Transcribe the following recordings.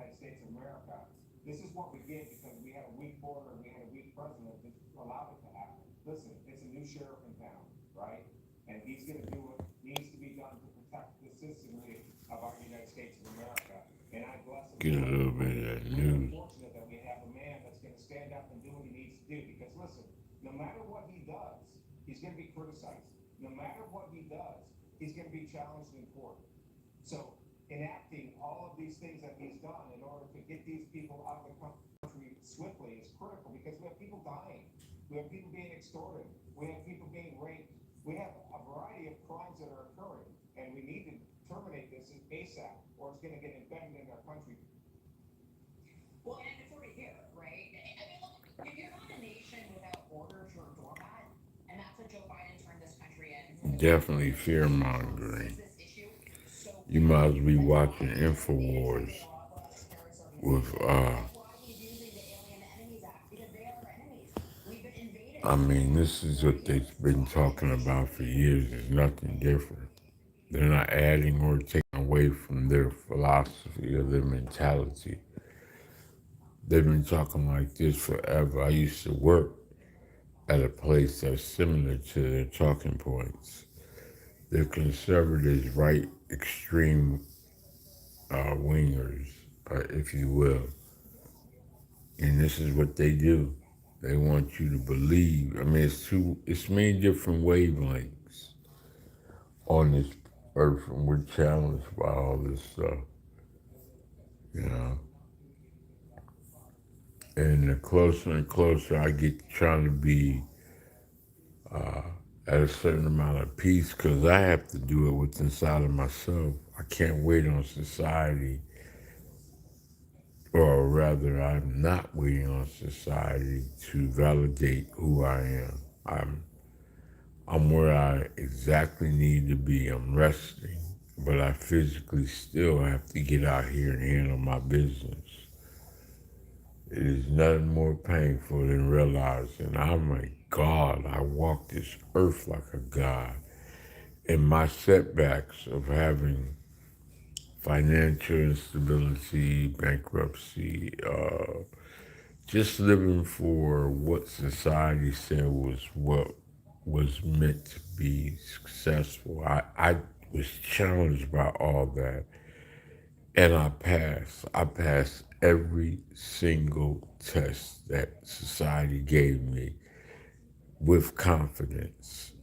United States of America. This is what we get because we had a weak border and we had a weak president that allowed it to happen. Listen, it's a new sheriff in town, right? And he's going to do what needs to be done to protect the citizenry of our United States of America. And I bless him Get a for it. little bit of that We're news. fortunate that we have a man that's going to stand up and do what he needs to do. Because listen, no matter what he does, he's going to be criticized. No matter what he does, he's going to be challenged in court. So enacting all of these things that he's done in order to get these people out of the country swiftly is critical because we have people dying. We have people being extorted. We have people being raped. We have a variety of crimes that are occurring, and we need to terminate this ASAP, or it's going to get embedded in our country. Well, and it's already here, right? I mean, look, if you're not a nation without borders, you're a doormat, and that's what Joe Biden turned this country in. Definitely fear mongering. This issue so You might as quickly. well be That's why watching he's using the InfoWars Executive Branch Terrorist with Organization. That's why he's using the Alien Enemies Act because they are our enemies. We've been invaded I by mean, them this is for what they've years. So been I think talking we should about for be years. It's nothing different. They're not adding or taking away from their philosophy or their mentality. They've been talking like this forever. I used to work at a place that's similar to their talking points. They're conservatives, right, extreme wingers, if you will. And this is what they do. They want you to believe. I mean, it's many different wavelengths on this earth, and we're challenged by all this stuff, you know. And the closer and closer I get trying to be at a certain amount of peace, because I have to do it what's inside of myself. I can't wait on society, or rather, I'm not waiting on society to validate who I am. I'm where I exactly need to be. I'm resting, but I physically still have to get out here and handle my business. It is nothing more painful than realizing I'm a God. I walk this earth like a God. And my setbacks of having financial instability, bankruptcy, just living for what society said was what was meant to be successful. I was challenged by all that, and I passed. I passed every single test that society gave me with confidence.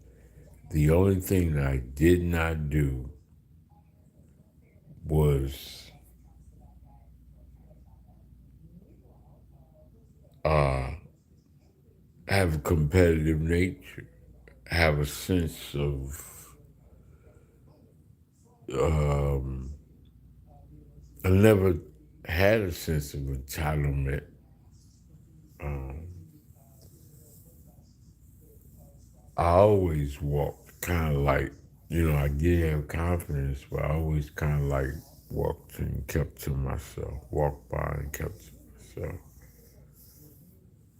The only thing that I did not do was have a competitive nature, have a sense of I never had a sense of entitlement. I always walked kind of like, I did have confidence, but I always kind of like walked and kept to myself, walked by and kept to myself.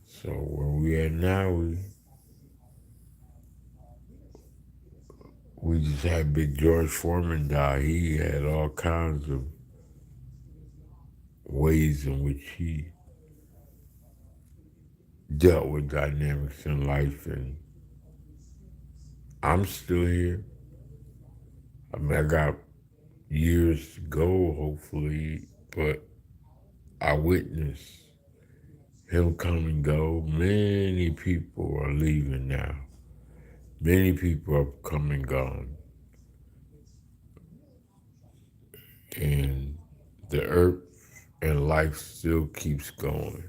So where we at now, we just had Big George Foreman die. He had all kinds of ways in which he dealt with dynamics in life, and I'm still here. I mean, I got years to go, hopefully, but I witnessed him come and go. Many people are leaving now. Many people have come and gone. And the earth and life still keeps going.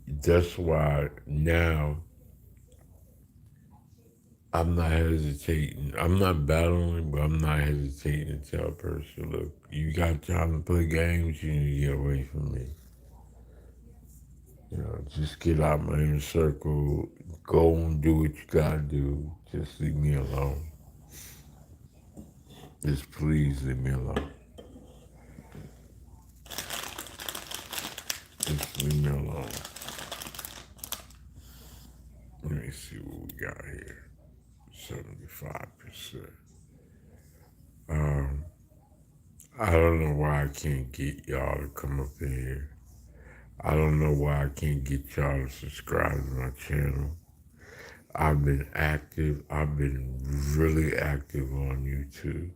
That's why now I'm not hesitating. I'm not battling, but I'm not hesitating to tell a person, look, you got time to play games, you need to get away from me. Just get out my inner circle, go and do what you gotta do. Just leave me alone. Just please leave me alone. Just leave me alone. Let me see what we got here. 75%. I don't know why I can't get y'all to come up in here. I don't know why I can't get y'all to subscribe to my channel. I've been active. I've been really active on YouTube.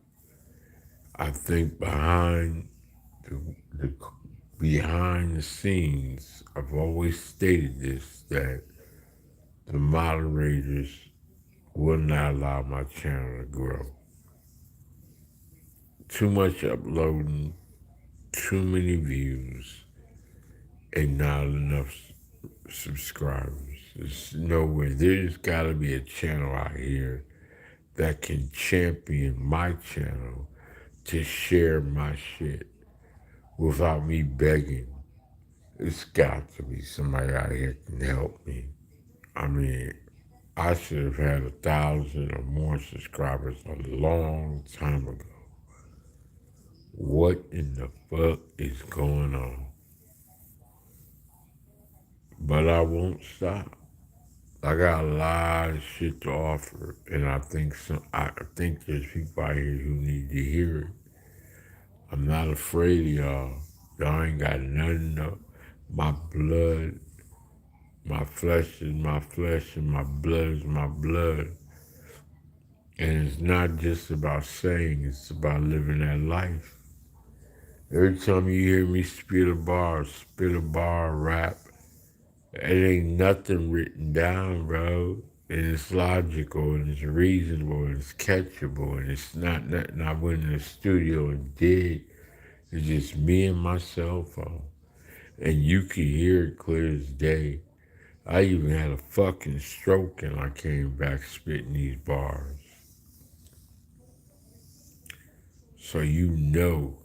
I think the behind the scenes, I've always stated this, that the moderators will not allow my channel to grow. Too much uploading, too many views, and not enough subscribers. There's no way. There's got to be a channel out here that can champion my channel to share my shit without me begging. It's got to be somebody out here can help me. I mean, I should have had 1,000 or more subscribers a long time ago. What in the fuck is going on? But I won't stop. I got a lot of shit to offer, and I think there's people out here who need to hear it. I'm not afraid of y'all. Y'all ain't got nothing up. My blood, my flesh is my flesh, and my blood is my blood. And it's not just about saying, it's about living that life. Every time you hear me spit a bar, rap, it ain't nothing written down, bro. And it's logical, and it's reasonable, and it's catchable, and it's not nothing I went in the studio and did. It's just me and my cell phone. And you can hear it clear as day. I even had a fucking stroke and I came back spitting these bars. So you know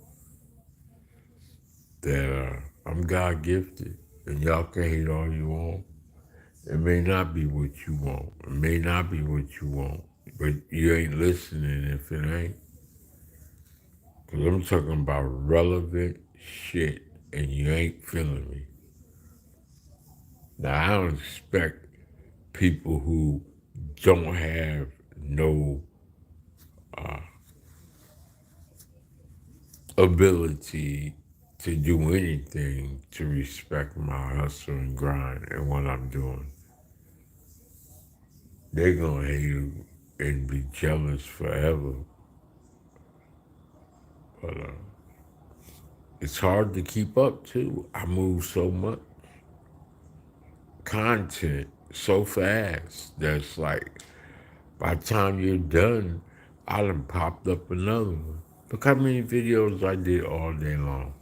that I'm God gifted, and y'all can hate all you want. It may not be what you want. It may not be what you want, but you ain't listening if it ain't. Cause I'm talking about relevant shit, and you ain't feeling me. Now I don't expect people who don't have no ability to do anything to respect my hustle and grind and what I'm doing. They're gonna hate and be jealous forever. But it's hard to keep up too. I move so much content so fast that's like by the time you're done, I done popped up another one. Look how many videos I did all day long.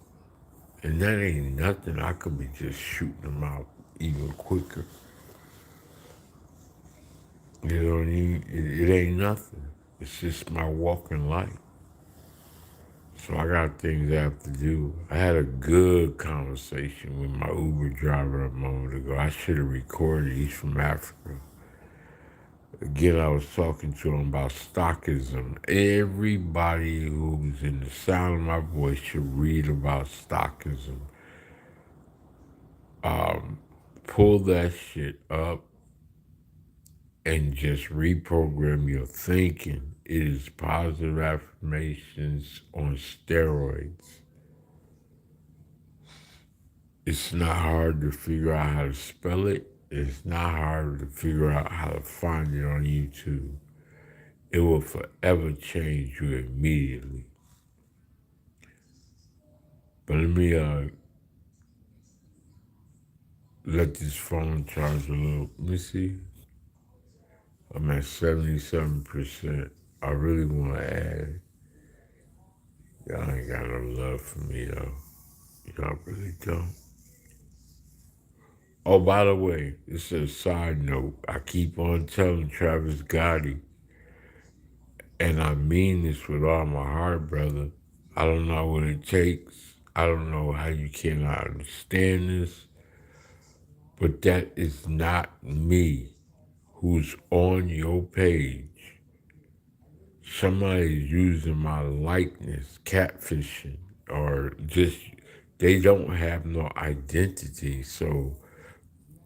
And that ain't nothing. I could be just shooting them out even quicker. You know what I mean? It ain't nothing. It's just my walking life. So I got things I have to do. I had a good conversation with my Uber driver a moment ago. I should have recorded. He's from Africa. Again, I was talking to him about stockism. Everybody who's in the sound of my voice should read about stockism. Pull that shit up and just reprogram your thinking. It is positive affirmations on steroids. It's not hard to figure out how to spell it. It's not hard to figure out how to find it on YouTube. It will forever change you immediately. But let me let this phone charge a little. Let me see. I'm at 77%. I really want to add. Y'all ain't got no love for me, though. Y'all really don't. Oh, by the way, this is a side note. I keep on telling Travis Gotti, and I mean this with all my heart, brother. I don't know what it takes. I don't know how you cannot understand this, but that is not me who's on your page. Somebody's using my likeness, catfishing, or just, they don't have no identity. So,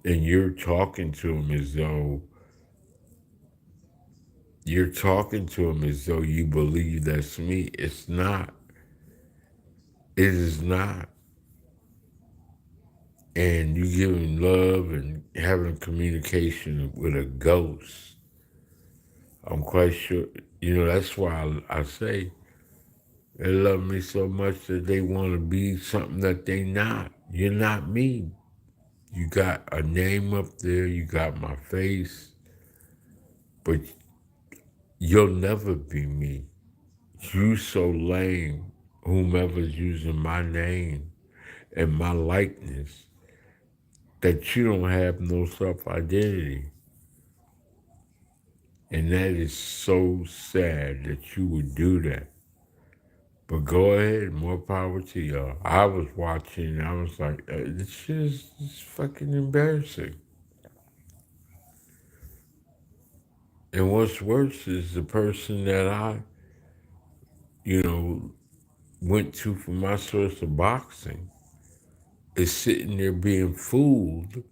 and you're talking to them as though you believe that's me. It's not. It is not. And you giving love and having communication with a ghost. I'm quite sure, that's why I say they love me so much that they want to be something that they not. You're not me. You got a name up there, you got my face, but you'll never be me. You so lame, whomever's using my name and my likeness, that you don't have no self-identity. And that is so sad that you would do that. But go ahead, more power to y'all. I was watching, I was like, this shit is fucking embarrassing. And what's worse is the person that I, you know, went to for my source of boxing is sitting there being fooled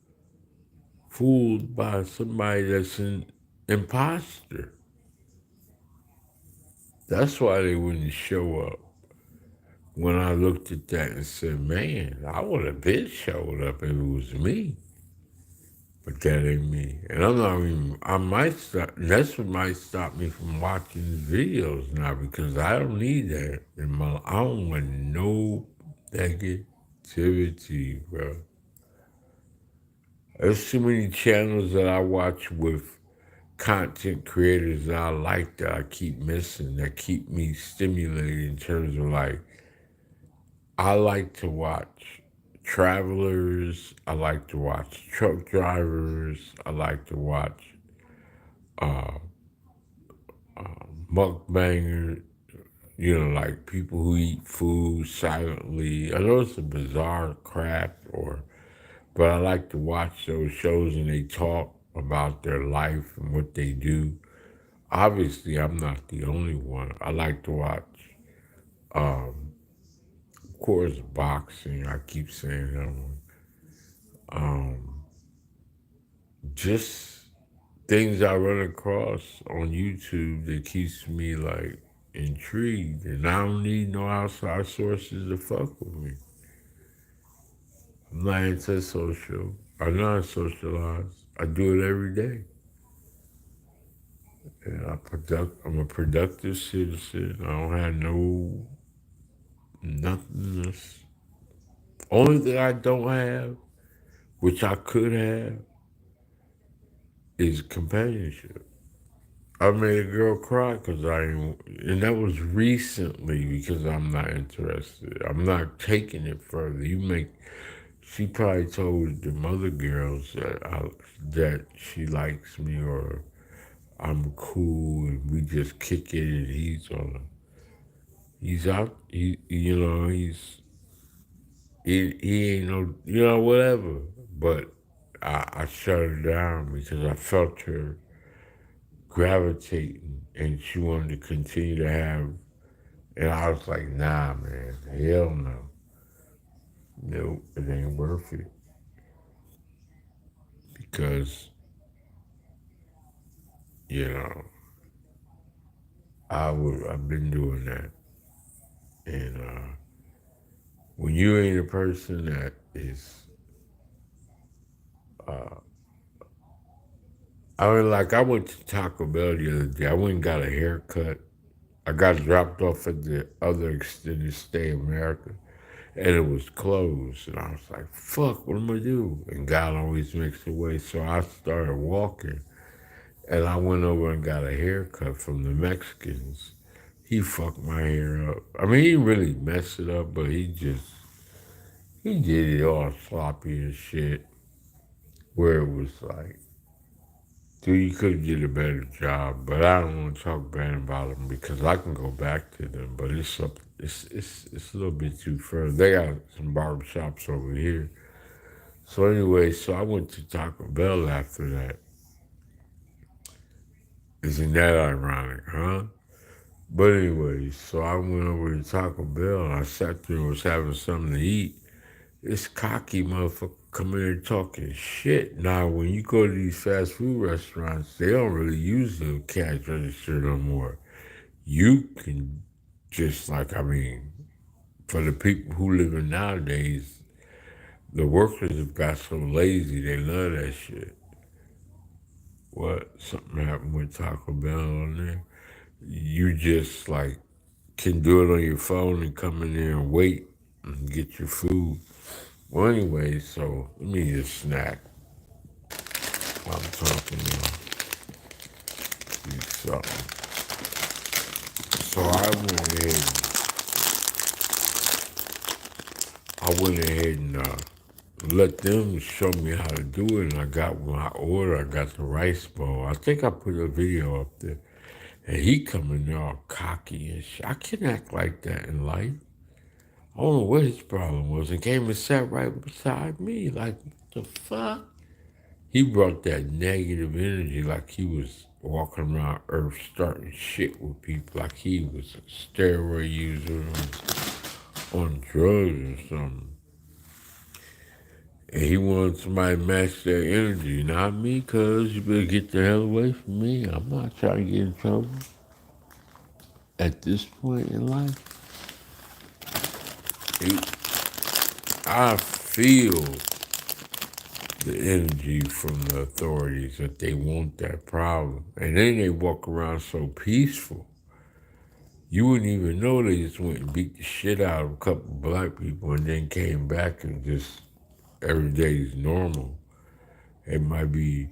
by somebody that's an imposter. That's why they wouldn't show up. When I looked at that and said, man, I would have been showed up if it was me. But that ain't me. And I'm not even, I might stop, that's what might stop me from watching the videos now because I don't need that in my, I don't want no negativity, bro. There's too many channels that I watch with content creators that I like that I keep missing, that keep me stimulated in terms of like, I like to watch travelers, I like to watch truck drivers, I like to watch mukbangers, like people who eat food silently. I know it's a bizarre crap, but I like to watch those shows and they talk about their life and what they do. Obviously, I'm not the only one. I like to watch, of course, boxing. I keep saying that one. Just things I run across on YouTube that keeps me like intrigued, and I don't need no outside sources to fuck with me. I'm not antisocial. I'm not socialized. I do it every day. And I'm a productive citizen. I don't have no nothingness. Only thing I don't have, which I could have, is companionship. I made a girl cry because and that was recently because I'm not interested. I'm not taking it further. She probably told the other girls that she likes me or I'm cool and we just kick it and he's out, he ain't no, whatever. But I shut her down because I felt her gravitating and she wanted to continue to have, and I was like, nah, man, hell no. No, it ain't worth it. Because, you know, I've been doing that. And when you ain't a person that is, I went to Taco Bell the other day. I went and got a haircut. I got dropped off at the other extended stay in America, and it was closed. And I was like, fuck, what am I do? And God always makes a way. So I started walking, and I went over and got a haircut from the Mexicans. He fucked my hair up. I mean, he really messed it up, but he did it all sloppy and shit, where it was like, dude, you could have did a better job, but I don't want to talk bad about them because I can go back to them, but it's a little bit too far. They got some barber shops over here. So anyway, so I went to Taco Bell after that. Isn't that ironic, huh? But anyway, so I went over to Taco Bell and I sat there and was having something to eat. This cocky motherfucker come in here talking shit. Now, when you go to these fast food restaurants, they don't really use the cash register no more. You can just for the people who live in nowadays, the workers have got so lazy, they love that shit. What? Something happened with Taco Bell on there? You just like can do it on your phone and come in there and wait and get your food. Well, anyway, so let me just snack while I'm talking to you. Something. So I went ahead and let them show me how to do it, and I got my order. I got the rice bowl. I think I put a video up there, and he coming there all cocky and shit. I can't act like that in life. I don't know what his problem was. And came and sat right beside me. Like, what the fuck? He brought that negative energy like he was walking around Earth starting shit with people, like he was a steroid user on drugs or something. And he wanted somebody to match their energy. Not me, cuz you better get the hell away from me. I'm not trying to get in trouble at this point in life. I feel the energy from the authorities that they want that problem. And then they walk around so peaceful. You wouldn't even know they just went and beat the shit out of a couple of black people and then came back and just every day is normal. It might be,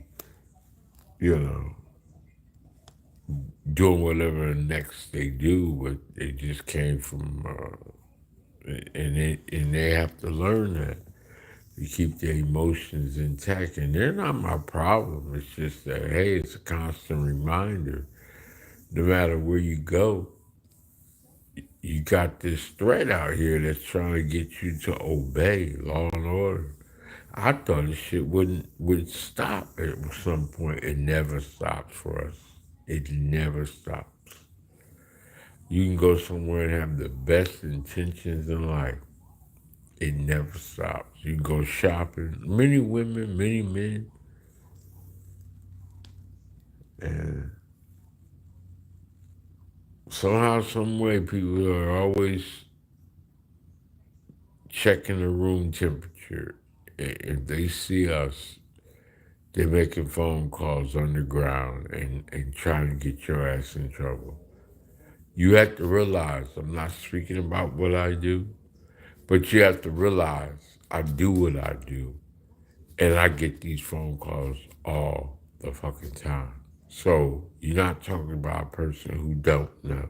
you know, doing whatever next they do, but they just came from, and they have to learn that. You keep their emotions intact, and they're not my problem. It's just that, hey, it's a constant reminder. No matter where you go, you got this threat out here that's trying to get you to obey law and order. I thought this shit would stop at some point. It never stops for us. It never stops. You can go somewhere and have the best intentions in life. It never stops. You can go shopping. Many women, many men, and somehow, some way, people are always checking the room temperature. If they see us, they're making phone calls underground and trying to get your ass in trouble. You have to realize, I'm not speaking about what I do, but you have to realize I do what I do. And I get these phone calls all the fucking time. So you're not talking about a person who don't know,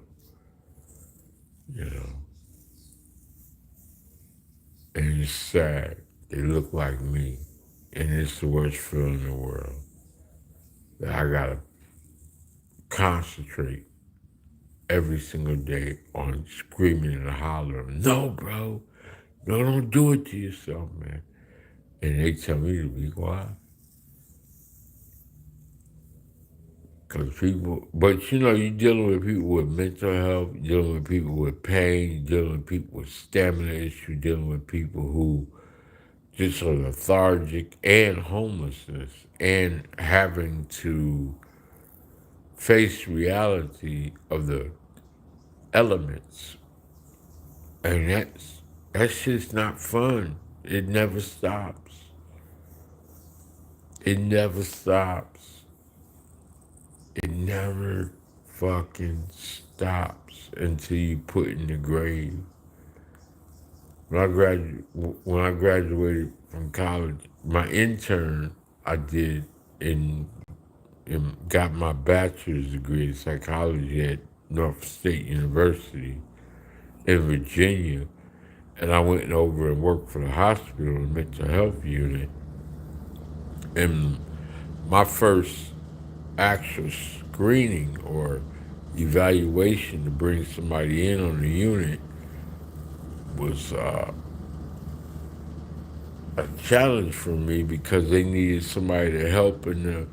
you know. And it's sad. They look like me. And it's the worst feeling in the world. That I gotta concentrate every single day on screaming and hollering, no, bro, no, don't do it to yourself, man. And they tell me to be quiet. Because people, but you know, you're dealing with people with mental health, you're dealing with people with pain, you're dealing with people with stamina issues, dealing with people who just are lethargic and homelessness and having to face reality of the elements. And that shit's not fun. It never stops. It never stops. It never fucking stops until you put in the grave. When I graduated from college, my intern I did in got my bachelor's degree in psychology at North State University in Virginia, and I went over and worked for the hospital, the mental health unit. And my first actual screening or evaluation to bring somebody in on the unit was a challenge for me because they needed somebody to help in the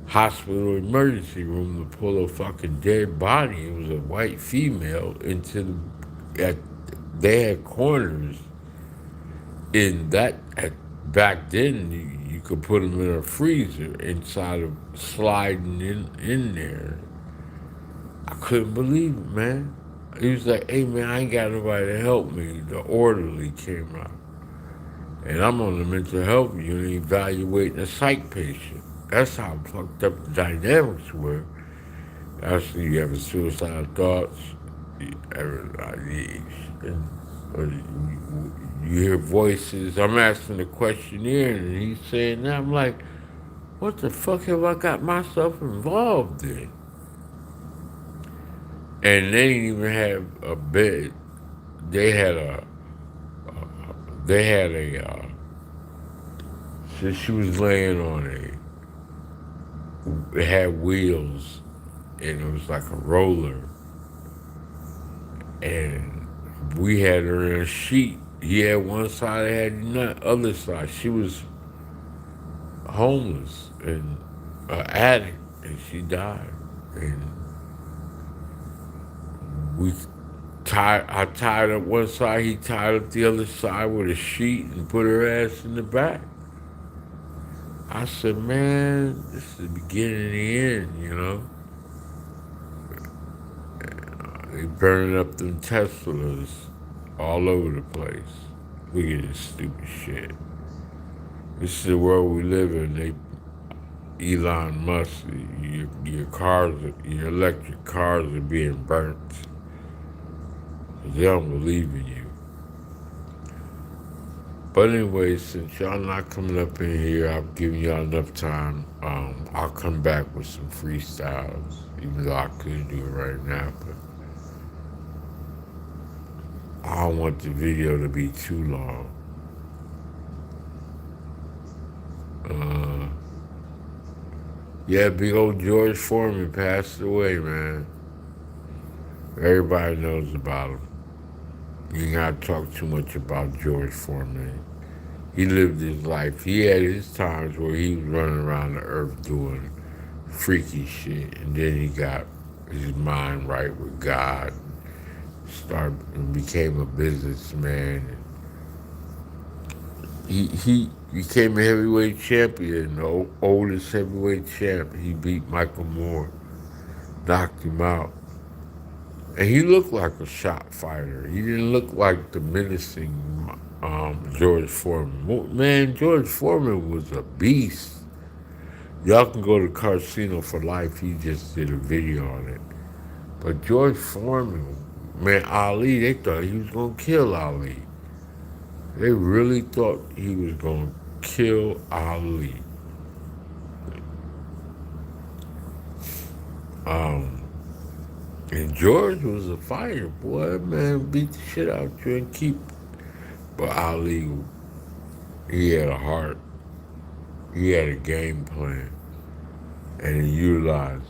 hospital emergency room to pull a fucking dead body. It was a white female they had corners in that back then you could put them in a freezer inside of sliding in there. I couldn't believe it, man. He was like, hey man, I ain't got nobody to help me. The orderly came out. And I'm on the mental health unit evaluating a psych patient. That's how fucked up the dynamics were. Actually, you having suicidal thoughts, you hear voices. I'm asking the questionnaire, and he's saying that. I'm like, what the fuck have I got myself involved in? And they didn't even have a bed. They had a, they had so she was laying on it had wheels, and it was like a roller, and we had her in a sheet. He had one side, I had the other side. She was homeless and an addict, and she died. And we I tied up one side, he tied up the other side with a sheet and put her ass in the back. I said, man, this is the beginning of the end, you know? They burning up them Teslas all over the place. Look at this stupid shit. This is the world we live in. Elon Musk, your cars, your electric cars are being burnt. They don't believe in you. But anyway, since y'all not coming up in here, I've given y'all enough time. I'll come back with some freestyles, even though I couldn't do it right now. But I don't want the video to be too long. Yeah, big old George Foreman passed away, man. Everybody knows about him. You ain't gotta talk too much about George Foreman. He lived his life. He had his times where he was running around the earth doing freaky shit, and then he got his mind right with God, started and became a businessman. He became a heavyweight champion, the oldest heavyweight champ. He beat Michael Moore, knocked him out. And he looked like a shot fighter. He didn't look like the menacing George Foreman. Man, George Foreman was a beast. Y'all can go to Casino for Life. He just did a video on it. But George Foreman, man, Ali, they thought he was going to kill Ali. They really thought he was going to kill Ali. And George was a fighter, boy. Man, beat the shit out you and keep. But Ali, he had a heart. He had a game plan. And he utilized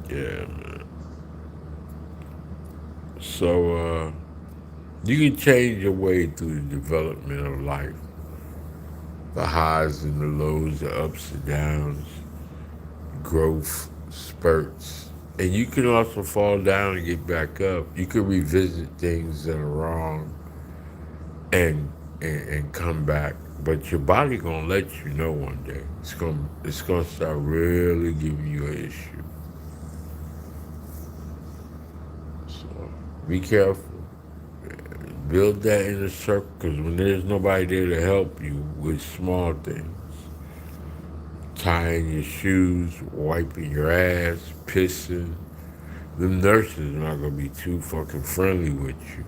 it. Yeah, man. So, you can change your way through the development of life. The highs and the lows, the ups and downs, growth, spurts. And you can also fall down and get back up. You can revisit things that are wrong and come back. But your body gonna let you know one day. It's gonna start really giving you an issue. So be careful. Build that inner circle, because when there's nobody there to help you with small things, tying your shoes, wiping your ass, pissing, them nurses are not gonna be too fucking friendly with you.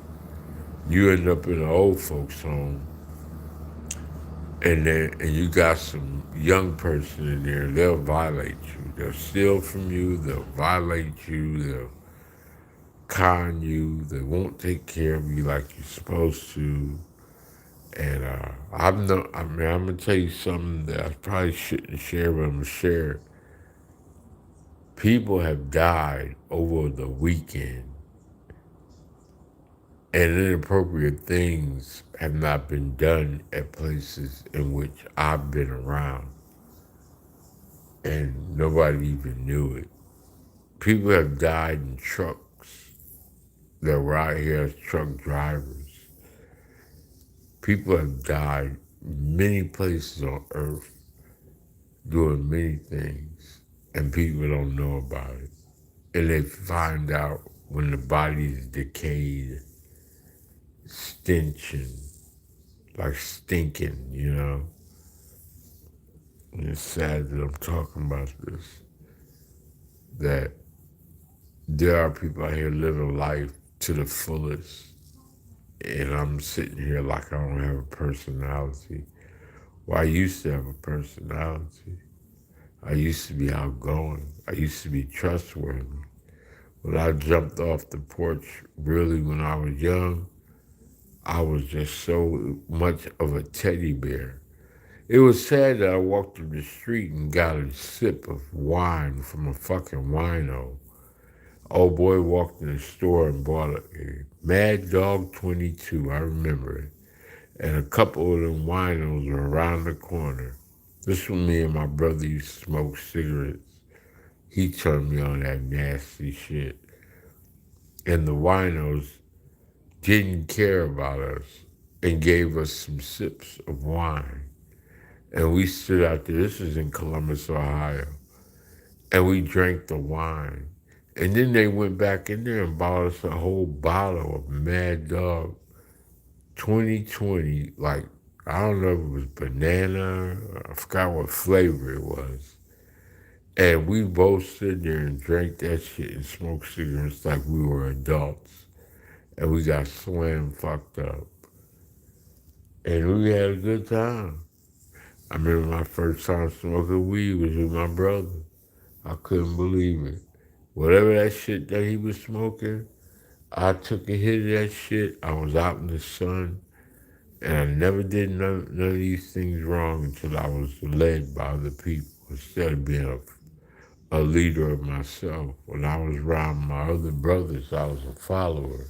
You end up in an old folks home, and you got some young person in there, they'll violate you. They'll steal from you, they'll violate you, they'll con you, they won't take care of you like you're supposed to. And I'm gonna tell you something that I probably shouldn't share, but I'm gonna share it. People have died over the weekend, and inappropriate things have not been done at places in which I've been around, and nobody even knew it. People have died in trucks that were out here as truck drivers. People have died many places on earth doing many things, and people don't know about it. and they find out when the body's decayed, stenching, like stinking, you know. And it's sad that I'm talking about this, that there are people out here living life to the fullest, and I'm sitting here like I don't have a personality. Well, I used to have a personality. I used to be outgoing. I used to be trustworthy. When I jumped off the porch, really when I was young, I was just so much of a teddy bear. It was sad that I walked through the street and got a sip of wine from a fucking wino. Old boy walked in the store and bought a Mad Dog 22, I remember it. And a couple of them winos were around the corner. This was me and my brother used to smoke cigarettes. He turned me on that nasty shit. And the winos didn't care about us and gave us some sips of wine. And we stood out there, this was in Columbus, Ohio, and we drank the wine. And then they went back in there and bought us a whole bottle of Mad Dog 2020, like, I don't know if it was banana, I forgot what flavor it was. And we both stood there and drank that shit and smoked cigarettes like we were adults. And we got slam fucked up. And we had a good time. I remember my first time smoking weed was with my brother. I couldn't believe it. Whatever that shit that he was smoking, I took a hit of that shit. I was out in the sun, and I never did none of these things wrong until I was led by other people instead of being a leader of myself. When I was around my other brothers, I was a follower.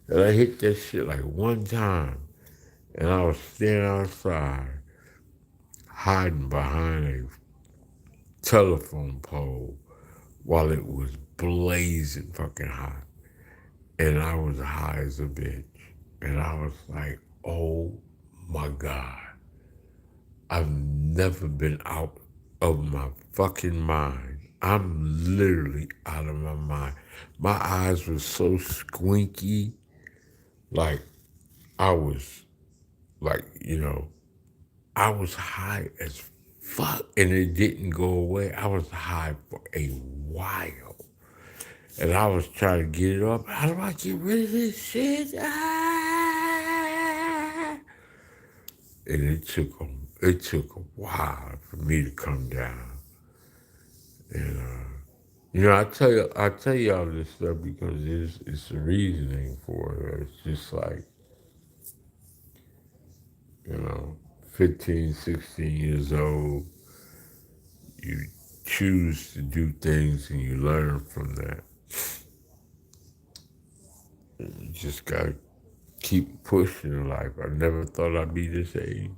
And I hit that shit like one time, and I was standing outside, hiding behind a telephone pole while it was blazing fucking hot. And I was high as a bitch. And I was like, oh my God. I've never been out of my fucking mind. I'm literally out of my mind. My eyes were so squinky, like I was like, I was high as fuck and it didn't go away. I was high for a while. And I was trying to get it up. How do I get rid of this shit? Ah! And it took a while for me to come down. And I tell you all this stuff because it's a reasoning for it. It's just like, 15, 16 years old, you choose to do things and you learn from that. You just gotta keep pushing in life. I never thought I'd be this age.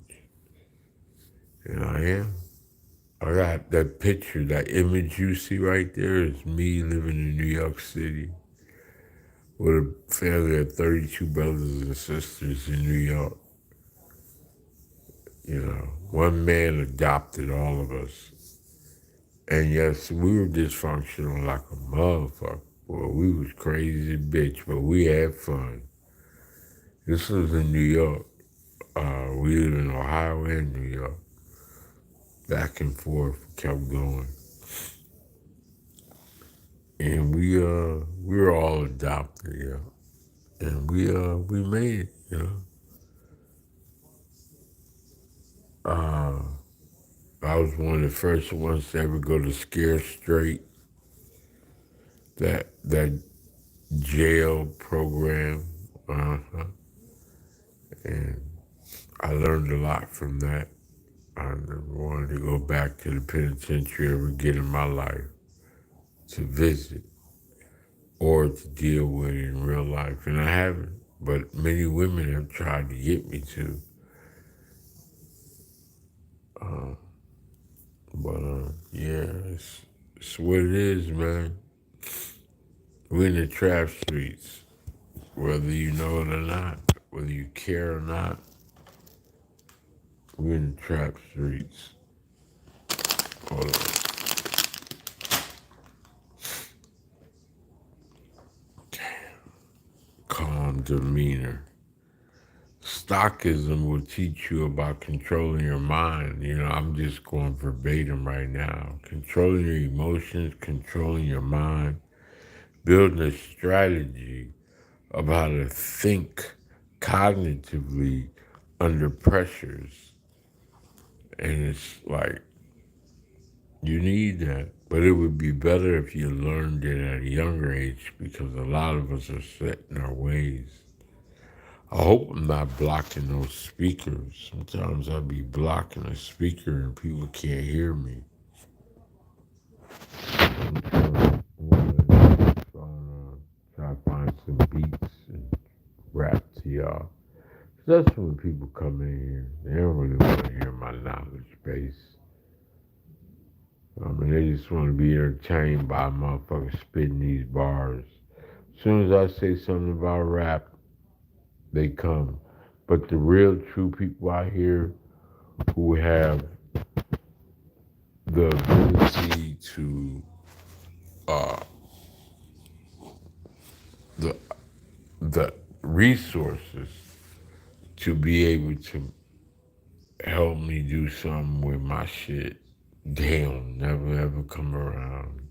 And I am. I got that picture, that image you see right there is me living in New York City with a family of 32 brothers and sisters in New York. One man adopted all of us. And yes, we were dysfunctional like a motherfucker. Well, we was crazy bitch, but we had fun. This was in New York. We live in Ohio and New York. Back and forth, kept going. And we were all adopted, And we made it, I was one of the first ones to ever go to Scare Straight, that jail program. And I learned a lot from that. I never wanted to go back to the penitentiary ever again in my life to visit or to deal with it in real life. And I haven't, but many women have tried to get me to. Yeah, it's what it is, man. We're in the trap streets, whether you know it or not, whether you care or not. We're in the trap streets. Hold on. demeanor. Stockism will teach you about controlling your mind. I'm just going verbatim right now. Controlling your emotions, controlling your mind, building a strategy of how to think cognitively under pressures. And it's like, you need that. But it would be better if you learned it at a younger age, because a lot of us are set in our ways. I hope I'm not blocking those speakers. Sometimes I'll be blocking a speaker and people can't hear me. I'm try to find some beats and rap to y'all. That's when people come in here. They don't really want to hear my knowledge base. They just want to be entertained by motherfuckers spitting these bars. As soon as I say something about rap, they come. But the real true people out here who have the ability to the resources to be able to help me do something with my shit, they'll never ever come around.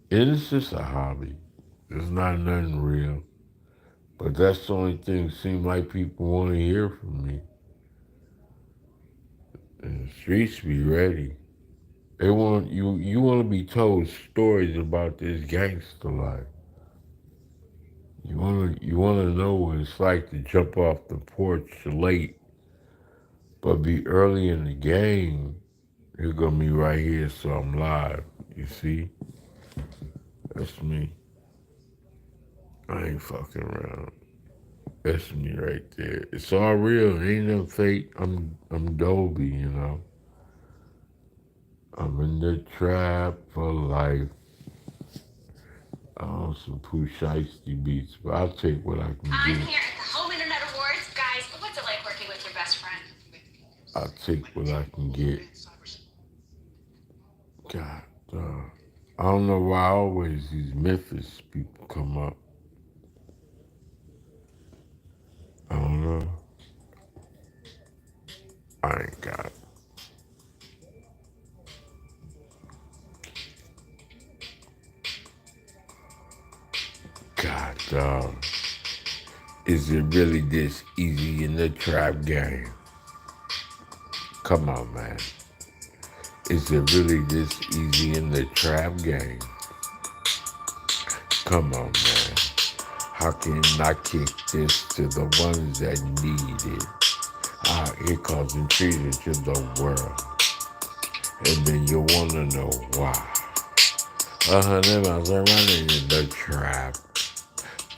And it's just a hobby. It's not nothing real. But that's the only thing seems like people want to hear from me. And the streets be ready. They want you want to be told stories about this gangster life. You want to know what it's like to jump off the porch late, but be early in the game. You're gonna be right here, so I'm live. You see, that's me. I ain't fucking around. That's me right there. It's all real. It ain't no fake. I'm Dolby. I'm in the trap for life. Some Pooh Shiesty beats, but I'll take what I can I'm get. here at the Home Internet Awards. Guys, what's it like working with your best friend? I'll take what I can get. God, I don't know why always these Memphis people come up. I don't know. I ain't got it. God, dog. Is it really this easy in the trap game? Come on, man. Is it really this easy in the trap game? Come on, man. How can I kick this to the ones that need it? Out here causing treason to the world. And then you wanna know why. 100 miles are running in the trap.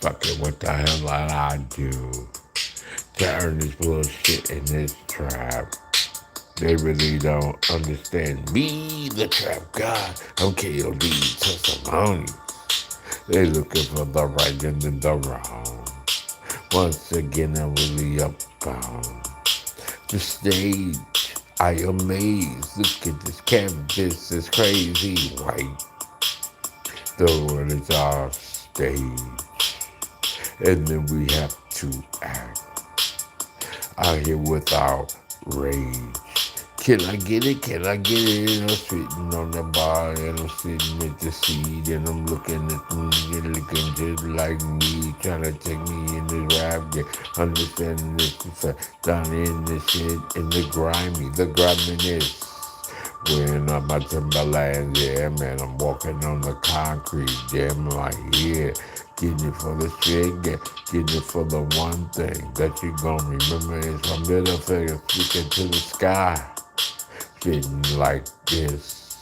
Fucking what the hell did I do to earn this bullshit in this trap? They really don't understand me, the trap god. I'm KOD Testimonies. They looking for the right and then the wrong. Once again, I'm really upbound. The stage, I amaze. Look at this canvas, it's crazy white. The world is our stage. And then we have to act out here without rage. Can I get it? Can I get it? And I'm sitting on the bar and I'm sitting at the seat and I'm looking at them, they're looking just like me, trying to take me in the rap game. Understanding this down in the shit, in the griminess. Wearing on my Timberlands, yeah, man, I'm walking on the concrete, damn like, yeah. Getting it for the shit, getting it for the one thing that you gon' remember is my middle finger sticking to the sky. Sitting like this.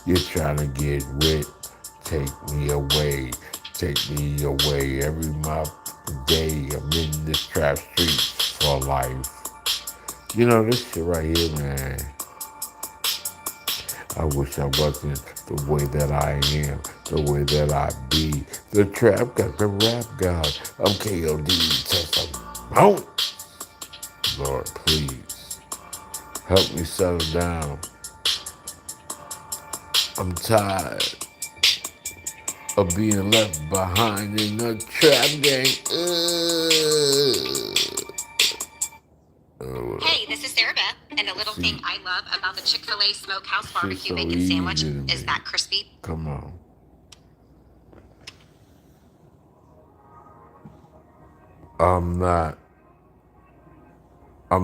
You're trying to get wet, take me away every day. I'm in this trap streets for life. This shit right here, man. I wish I wasn't the way that I am, the way that I be. The trap god, the rap god. I'm KOD Testimonies. Lord, please help me settle down. I'm tired. of being left behind in a trap game. Hey, this is Sarah Beth, and the little thing I love about the Chick-fil-A Smokehouse Barbecue so Bacon Sandwich easy to is me. that crispy. Come on. I'm not, let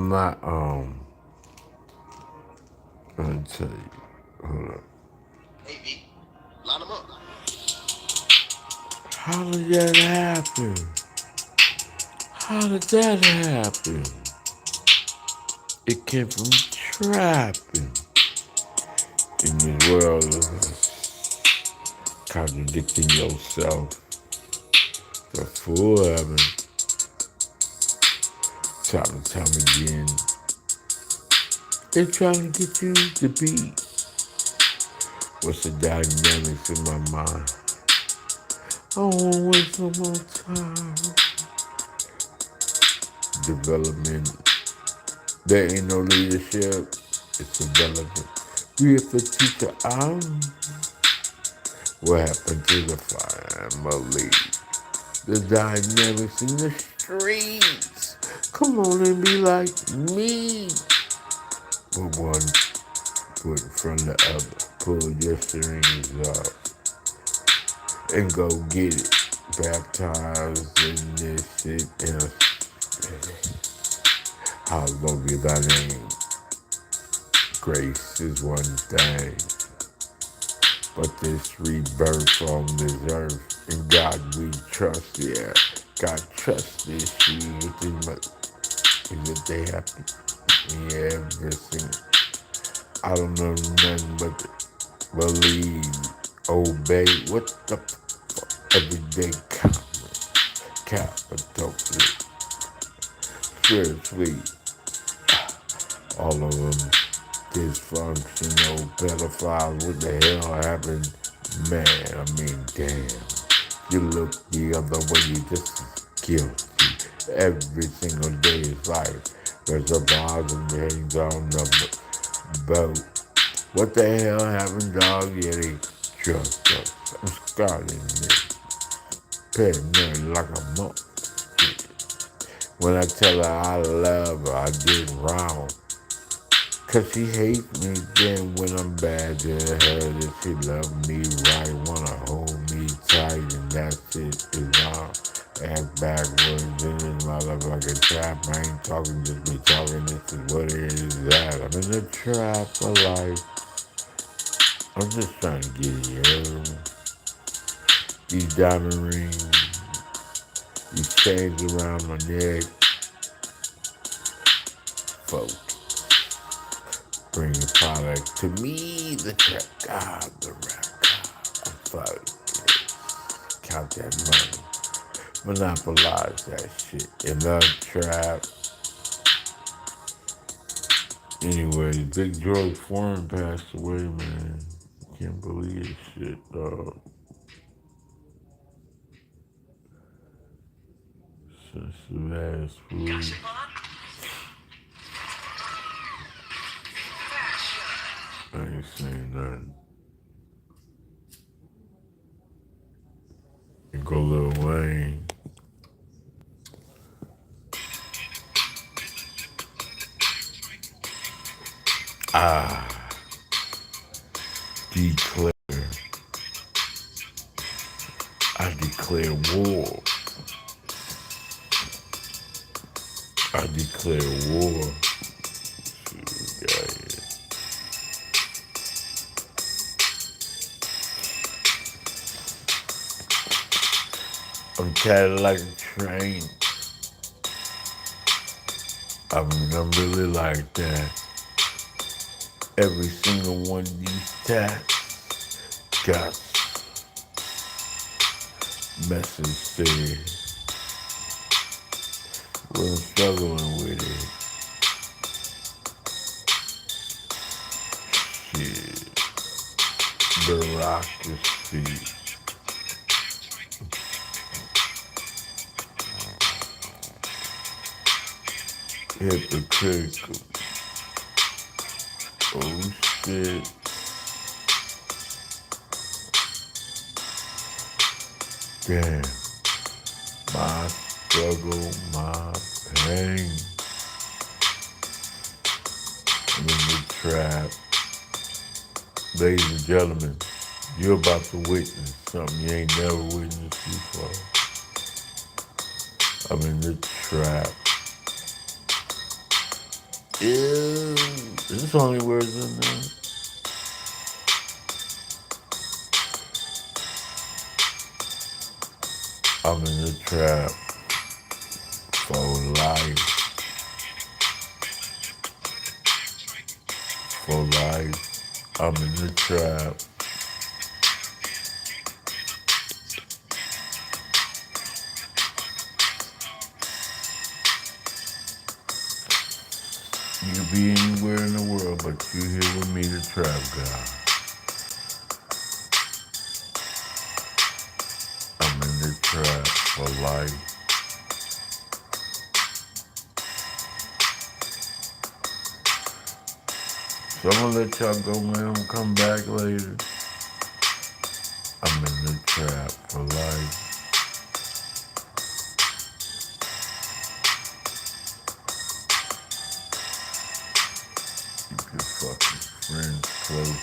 me tell you. Hold up. Hey, V, line them up. How did that happen? How did that happen? It came from trapping in this world of contradicting yourself. The fool heaven. Time and time again. They're trying to get you to be. What's the dynamics in my mind? I don't want to waste no more time. Development. There ain't no leadership. It's development. We have to teach her out. What happened to the family? The dynamics in the streets. Come on and be like me. Put one foot in front of the other. Pull your strings up and go get it. Baptized in this shit. And hallowed be thy name. Grace is one thing, but this rebirth on this earth, in God we trust, yeah. God trust this shit within my, is it they happy? Yeah, everything. I don't know nothing but to believe, obey, what the fuck, everyday capital, spiritually, all of them dysfunctional pedophiles. What the hell happened? Man, I mean, damn. You look the other way, you just guilty. Every single day is like there's a vase and hangs on the boat. What the hell happened, dog? Yeah, they just us. I'm starting this. Paranoid like a monk. When I tell her I love her, I did wrong. Cause she hates me, then when I'm bad to her, that she love me right, wanna hold me tight, and that shit is wrong. Act backwards in this motherfucking trap. I ain't talking, just be talking, this is what it is that. I'm in the trap for life. I'm just trying to get you. These diamond rings, these chains around my neck. Folks. Bring the product to me, the trap god, the rap god. I'm focused. Count that money. Monopolize that shit. In the trap. Anyway, Big George Foreman passed away, man. Can't believe this shit, dog. Sensitive ass food. I ain't saying nothing. And go Lil Wayne. Declare. I declare war. I declare war. I'm tatted like a train. I'm really like that. Every single one of these tats got message there. We're struggling with it. Shit. Bureaucracy. Hypocritical. Oh shit. Damn. My struggle, my pain. I'm in the trap. Ladies and gentlemen, you're about to witness something you ain't never witnessed before. I'm in the trap. Ew. Is this only words in there? I'm in the trap for life. For life. I'm in the trap. You be anywhere in the world, but you here with me, the trap guy. I'm in the trap for life. So I'm gonna let y'all go, man. I'm gonna come back later. I'm in the trap for life. Keep your fucking friends close,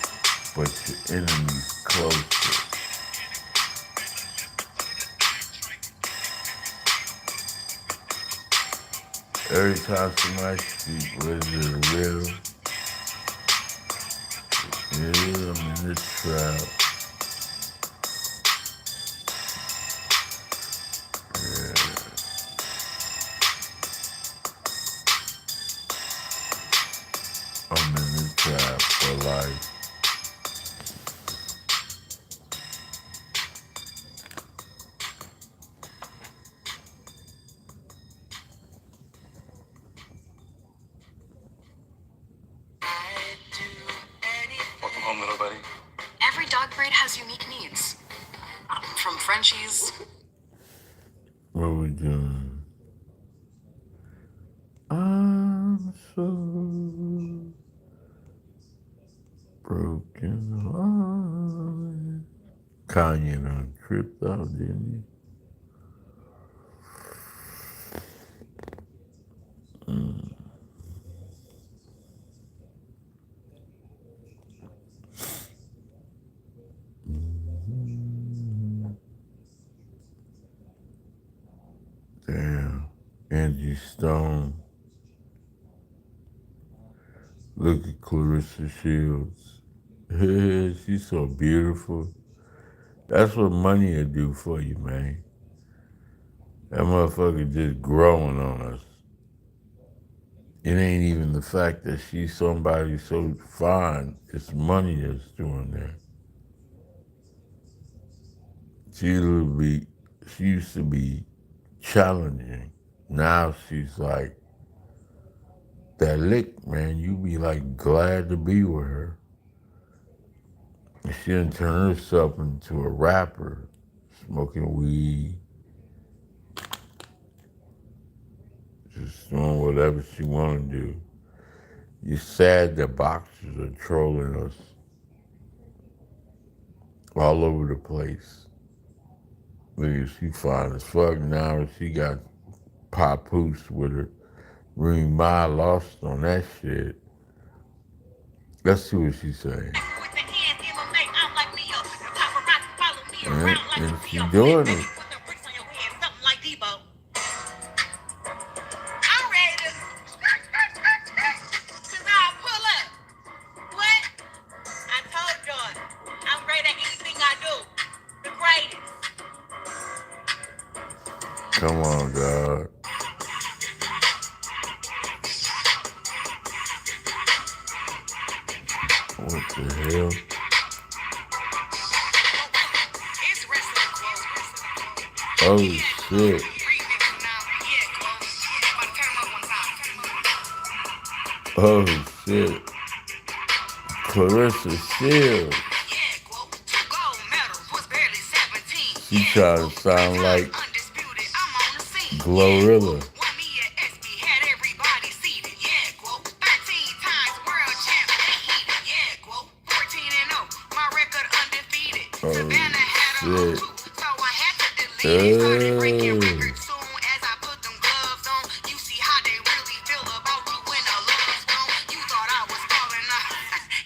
but your enemies closer. Every time somebody speaks, whether it's real, yeah, I'm in the trap. Yeah. I'm in the trap for life. Welcome home, little buddy. Every dog breed has unique needs. From Frenchies. What are we doing? I'm so broken hearted. Kanye done tripped out, didn't he? Damn. Angie Stone. Look at Clarissa Shields. She's so beautiful. That's what money will do for you, man. That motherfucker just growing on us. It ain't even the fact that she's somebody so fine. It's money that's doing that. She used to be challenging. Now she's like that lick, man. You be like glad to be with her. And she done turn herself into a rapper, smoking weed, just doing whatever she wanna do. You sad that boxers are trolling us all over the place. Look, she fine as fuck now. She got papoose with her. Ring Ma lost on that shit. Let's see what she's saying. And she doing it. Come on, God. What the hell? Oh, shit. Oh, shit. Clarissa Shields. She trying to sound like Glorilla. Oh, shit. They started breaking records soon as I put them gloves on. You see how they really feel about you when the love's gone. You thought I was falling off.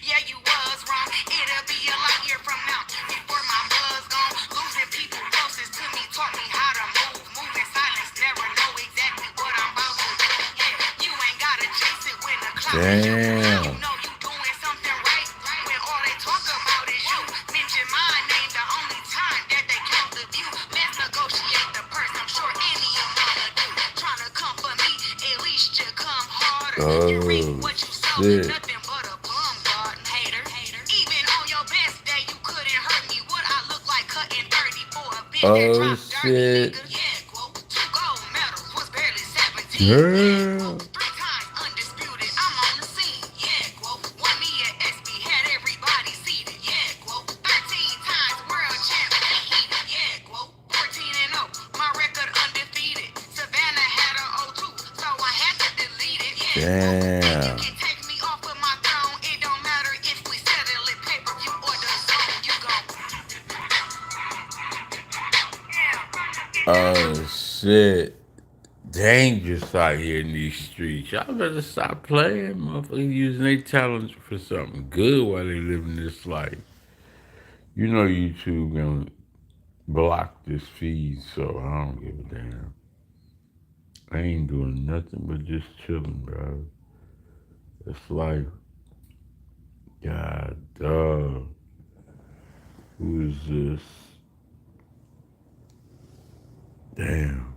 Yeah, you was wrong. It'll be a light year from now before my buzz gone. Losing people closest to me taught me how to move. Move in silence, never know exactly what I'm about to do. Yeah, you ain't gotta chase it when the clock is you. You know you doing something right when all they talk about is you. Mention my name the only time that they count the view. Let's negotiate the purse. I'm sure any of y'all do. Trying to come for me, at least you come harder. You reap what you sow, nothing but a bum garden hater. Even on your best day, you couldn't hurt me. What I look like cutting 30 for a bitch that dropped dirty, nigga. Yeah, quote, 2 gold medals was barely 17. Yeah, quote, 3 times undisputed, I'm on the scene. Yeah, quote, 1 me at SB had everybody seated. Yeah, quote, 13 times world champ, they heated. Yeah, quote, 14-0, my record undefeated. Savannah had a 0-2, so I had to delete it. Yeah, you can take me off of my throne. It don't matter if we settle it pay-per-view or the zone. You gon' Oh shit. Dangerous out here in these streets. Y'all better stop playing. Motherfuckers using their talents for something good while they living this life. You know YouTube gonna block this feed, so I don't give a damn. I ain't doing nothing but just chilling, bro. It's life. God, dog. Who is this? Damn.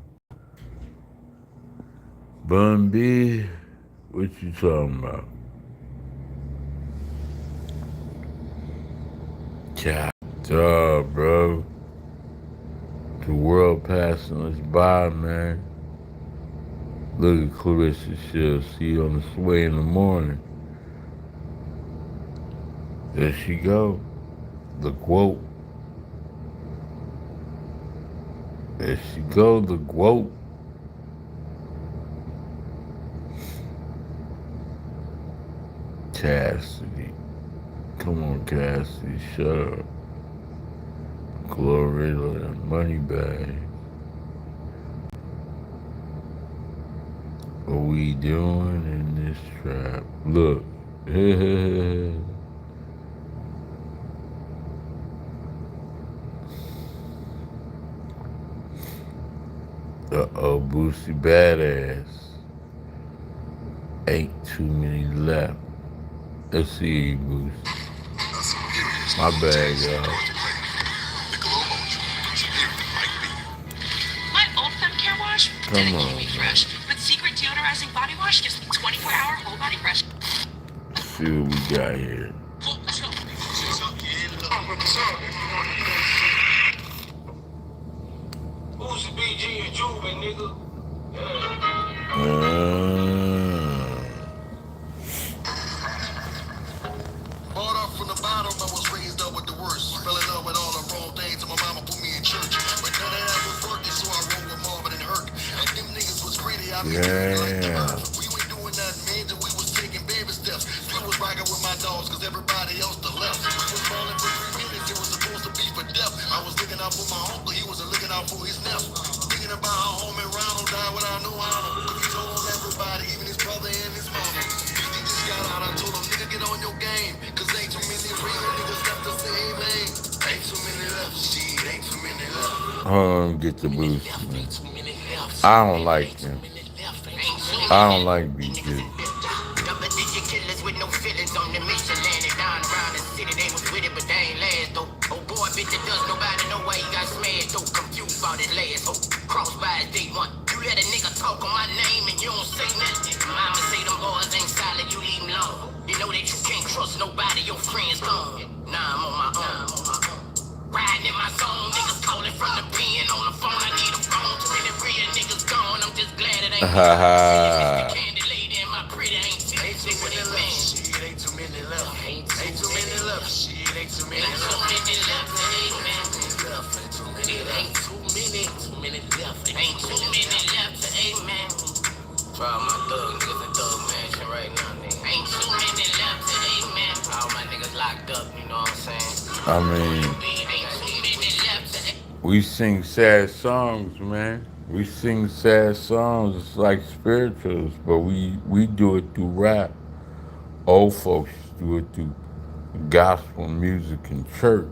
Bun B, what you talking about? God, dog, bro. The world passing us by, man. Look at Clarissa. She'll see you on the sway in the morning. There she go. The quote. There she go, the quote. Cassidy. Come on, Cassidy, shut up. Glorilla and money bag. What we doing in this trap? Look. Uh-oh, Boosie Badass. Ain't too many left. Let's see you, Boosie. My bad, y'all. My old fem care wash, Come on, fresh, but secret deodorizing body wash gives me 24-hour whole body fresh. let's see what we got here. Who's the BG and Juven, nigga? Brought up from the bottom, I was raised up with the worst. Fell in love with all the wrong things, and my mama put me in church. But none of that was working, so I rolled with Marvin and Herc. And them niggas was greedy, I mean, like the earth. We ain't doing nothing major, we was taking baby steps. Still was rocking with my dogs, cause everybody else to left. We was falling for 3 minutes, it was supposed to be for death. I was looking out for my uncle, he was looking out for his nephew. Thinking about how homie Ronald died without no honor. He told everybody, even his brother and his mama. He just got out, I told him, nigga, get on your game. Cause ain't too many real niggas left to say amen. Ain't too many left, shit, ain't too many left. Hold on, get the boost. I don't like him. I don't like BG. Double-digit killers with no feelings on the mission. Landed down around the city, they was with it, but they ain't last though. Oh boy, bitch, it does nobody know why he got smashed though. Confused about his last. Oh, crossed by his day one. You let a nigga talk on my name and you don't say nothing. Mama say them boys ain't solid, you leave them alone. You know that you can't trust nobody, your friends gone. Nah, I'm on my own. Riding in my zone, niggas calling from the pen on the phone. I need a phone. Too many real niggas gone. I'm just glad it ain't me. Candy lady and my pretty ain't too many left. Shit, ain't too many left. Ain't too many left. Shit, ain't too many left. Ain't too many left. Too many left. Ain't too many left. Amen. Try my thug niggas in thug mansion right now, nigga. Ain't too many left. Amen. All my niggas locked up, you know what I'm saying? I mean, We sing sad songs, man. We sing sad songs. It's like spirituals, but we do it through rap. Old folks do it through gospel music and church.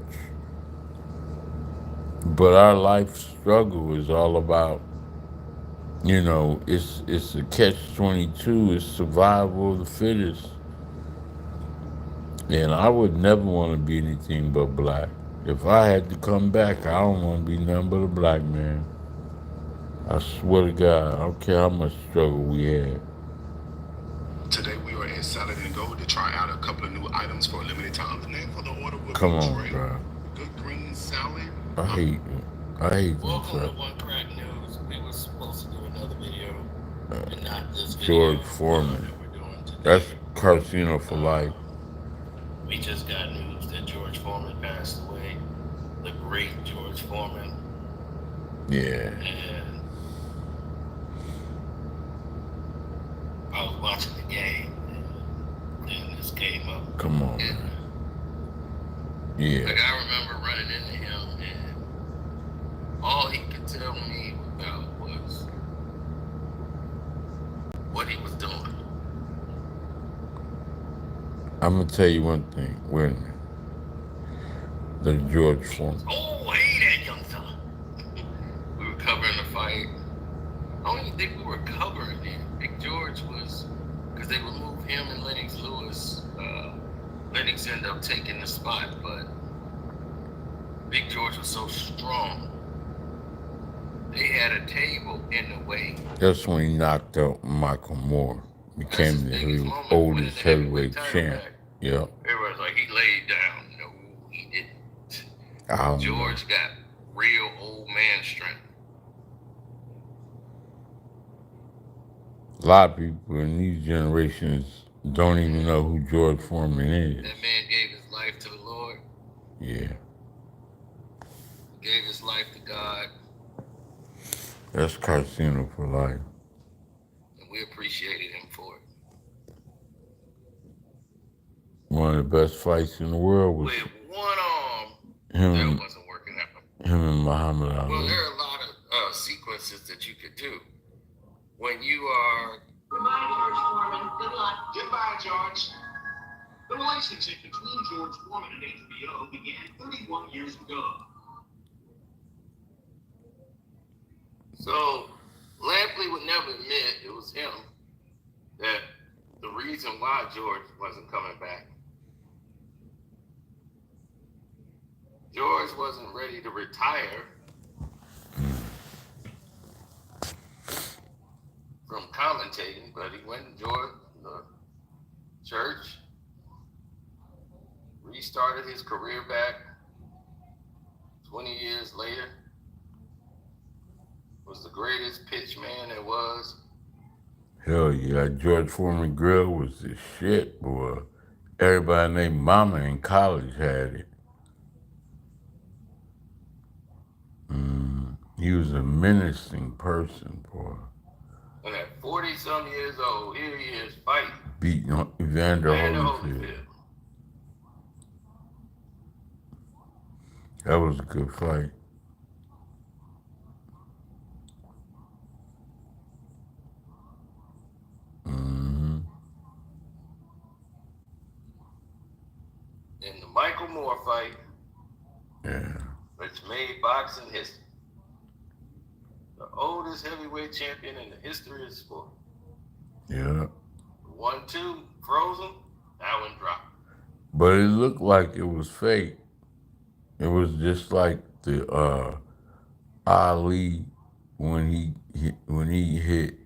But our life struggle is all about, it's a catch-22. It's survival of the fittest. And I would never want to be anything but black. If I had to come back, I don't want to be nothing but a black man. I swear to God, I don't care how much struggle we had. Today we are in Salad and Gold to try out a couple of new items for a limited time. The name for the order will Come be on, Dre. bro. Good green salad. I hate them. Welcome to So. One Crack News. We were supposed to do another video, and not this George video Foreman. that we're doing today. That's Carcino for life. We just got news that George Foreman passed away. The great George Foreman. Yeah. And I was watching the game, and this came up. Come on, And, man. Yeah. like, I remember running into him, and all he could tell me about was what he was doing. I'm going to tell you one thing. Wait a minute. The George Foreman. Oh, hey, that young fella. We were covering the fight. I don't even think we were covering it. Big George was, because they would move him and Lennox Lewis. Lennox ended up taking the spot, but Big George was so strong. They had a table in the way. That's when he knocked out Michael Moore. Became the oldest heavyweight champ. Yep. Everybody's like, he laid down. No, he didn't. I don't know. George got real old man strength. A lot of people in these generations don't even know who George Foreman is. That man gave his life to the Lord. Yeah. Gave his life to God. That's Carcino for life. And we appreciated him for it. One of the best fights in the world was With one arm, him, that wasn't working out. him and Muhammad Well, Ali. there are a lot of sequences that you could do. When you are... Goodbye, George Foreman. Good luck. Goodbye, George. The relationship between George Foreman and HBO began 31 years ago. So, Lampley would never admit it was him that the reason why George wasn't coming back. George wasn't ready to retire from commentating, but he went and joined the church, restarted his career back 20 years later, was the greatest pitch man there was. Hell yeah, George Foreman grill was the shit, boy. Everybody named Mama in college had it. He was a menacing person, boy. And at 40-some years old, here he is fighting. Beating Evander Holyfield. That was a good fight. In the Michael Moore fight, Yeah. which made boxing history. The oldest heavyweight champion in the history of the sport. Yeah. 1-2, frozen, that one dropped. But it looked like it was fake. It was just like the Ali when he hit.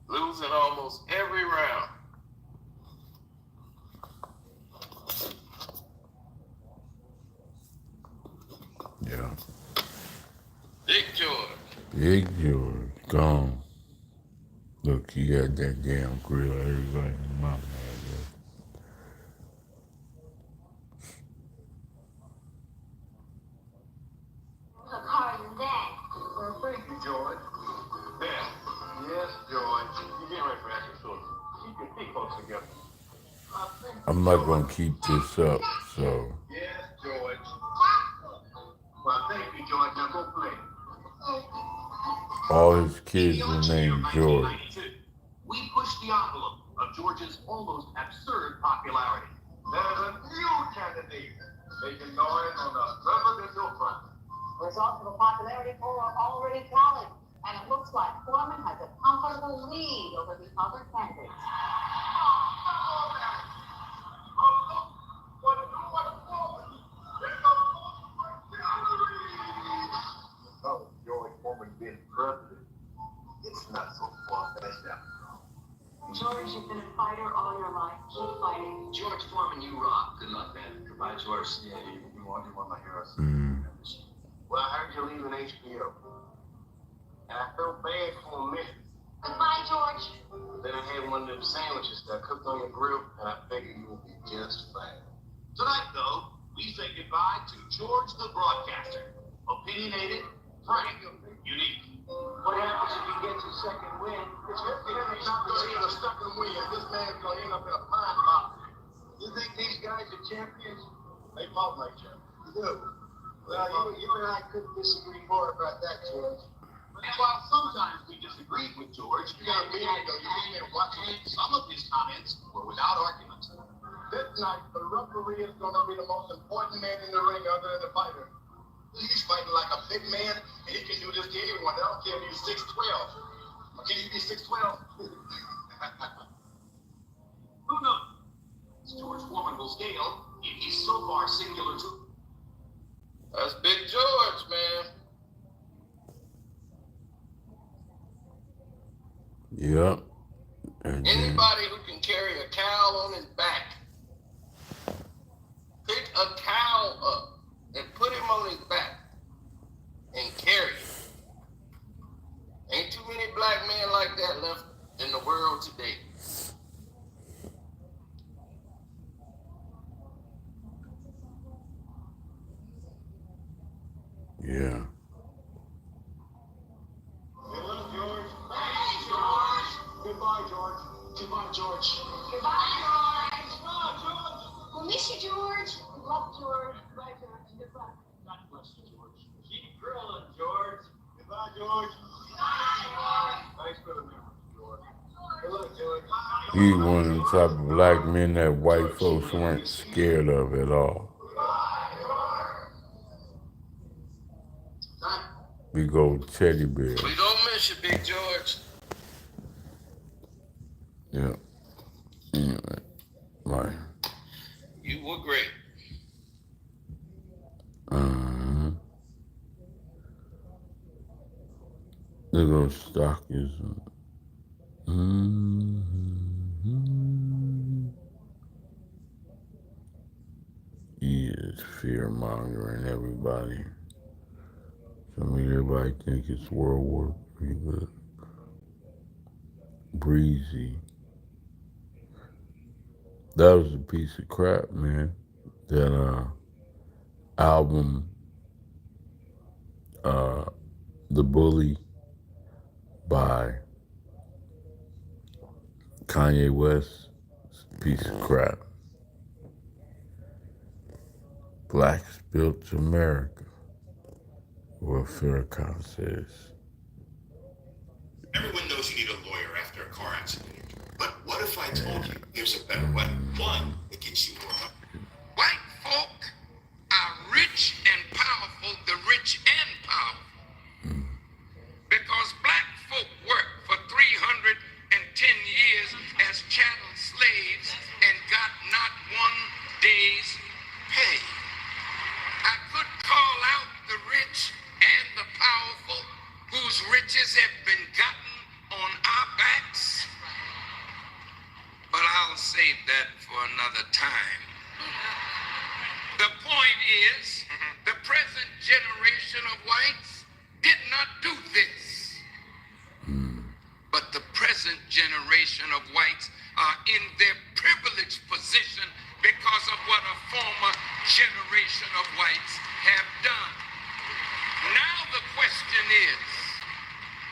Losing almost every round. Yeah. Big George. Big George gone. Look, he got that damn grill. Everybody in my mind. Thank you, George. Ben. Yes, George. You get ready for action soon. Keep your feet close together. I'm not gonna keep this up, so. Yes, George. Well, thank you, George. Now go play. All his kids In the are election year of named George. 1992, we pushed the envelope of George's almost absurd popularity. There's a new candidate making noise on the presidential front. Results of the popularity poll are already tallied, and it looks like Foreman has a comfortable lead over the other candidates. Oh, George Foreman being president. It's not so far-fetched after all. George, you've been a fighter all your life. Keep fighting. George Foreman, you rock. Good luck, man. Goodbye, George. Yeah, you want my heroes. Well, I heard you're leaving HBO. And I felt bad for a minute. Goodbye, George. Then I had one of them sandwiches that I cooked on your grill, and I figured you would be just fine. Tonight, though, we say goodbye to George the Broadcaster. Opinionated, frank, unique. What happens if he gets his second win? It's not going to get a second win. This man's going to end up in a pine box. You think these guys are champions? They fought like champions. You do. Well, you and I couldn't disagree more about that, George. And while sometimes we disagreed with George, you got to be in watching some of his comments were without argument. This night, the referee is going to be the most important man in the ring other than the fighter. He's fighting like a big man, and he can do this to anyone. I don't care if he's 6'12". Or can he be 6'12"? Who knows? George Foreman will scale if he's so far singular to. That's Big George, man. Yep. And then, Anybody who can carry a cow on his back, pick a cow up and put him on his back and carry him. Ain't too many black men like that left in the world today. yeah. Hello, George. Hey, George. Goodbye, George. Goodbye, George. Goodbye, George. Goodbye, George. We'll miss you, George. We love George. Goodbye, George. Goodbye. God bless you, George. Keep grilling, George. Goodbye, George. Bye, George. Thanks for the memory, George. Good luck, George. He's one of the type of black men that white folks weren't scared of at all. Big old teddy bear. We gonna miss you, Big George. Yeah. Anyway, like, You were great. there goes stockism. He is fear mongering everybody. Everybody think it's World War III, but breezy. That was a piece of crap, man. That album, The Bully by Kanye West, it's a piece of crap. Blacks built America, what Farrakhan says. Everyone knows you need a lawyer after a car accident. But what if I told you there's a better way? One that gets you more money. White folk are rich and powerful, the rich and powerful. Because black folk worked for 310 years as chattel slaves and got not one day's pay. I could call out the rich and the powerful whose riches have been gotten on our backs, but I'll save that for another time. The point is, the present generation of whites did not do this. But the present generation of whites are in their privileged position because of what a former generation of whites have done. Now the question is,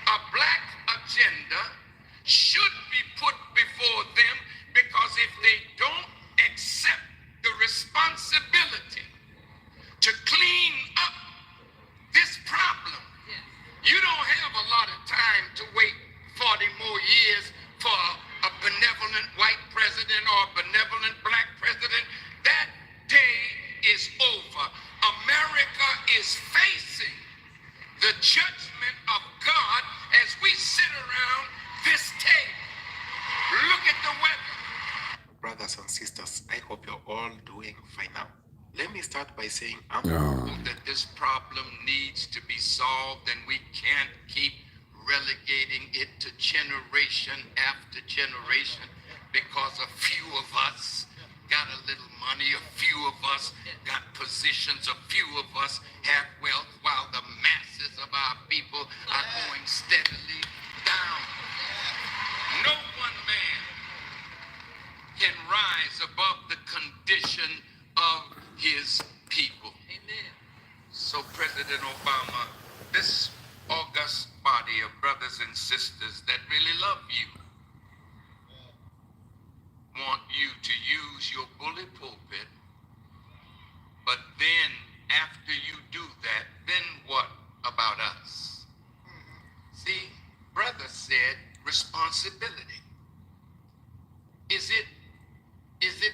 a black agenda should be put before them, because if they don't accept they go find out. Let me start by saying I'm that this problem needs to be solved, and we can't keep relegating it to generation after generation because a few of us got a little money, a few of us got positions, a few of us have wealth, while the masses of our people are going steadily down. No one man can rise above the condition of his people. Amen. So President Obama, this august body of brothers and sisters that really love you want you to use your bully pulpit, but then after you do that, then what about us? See, brother said responsibility. Is it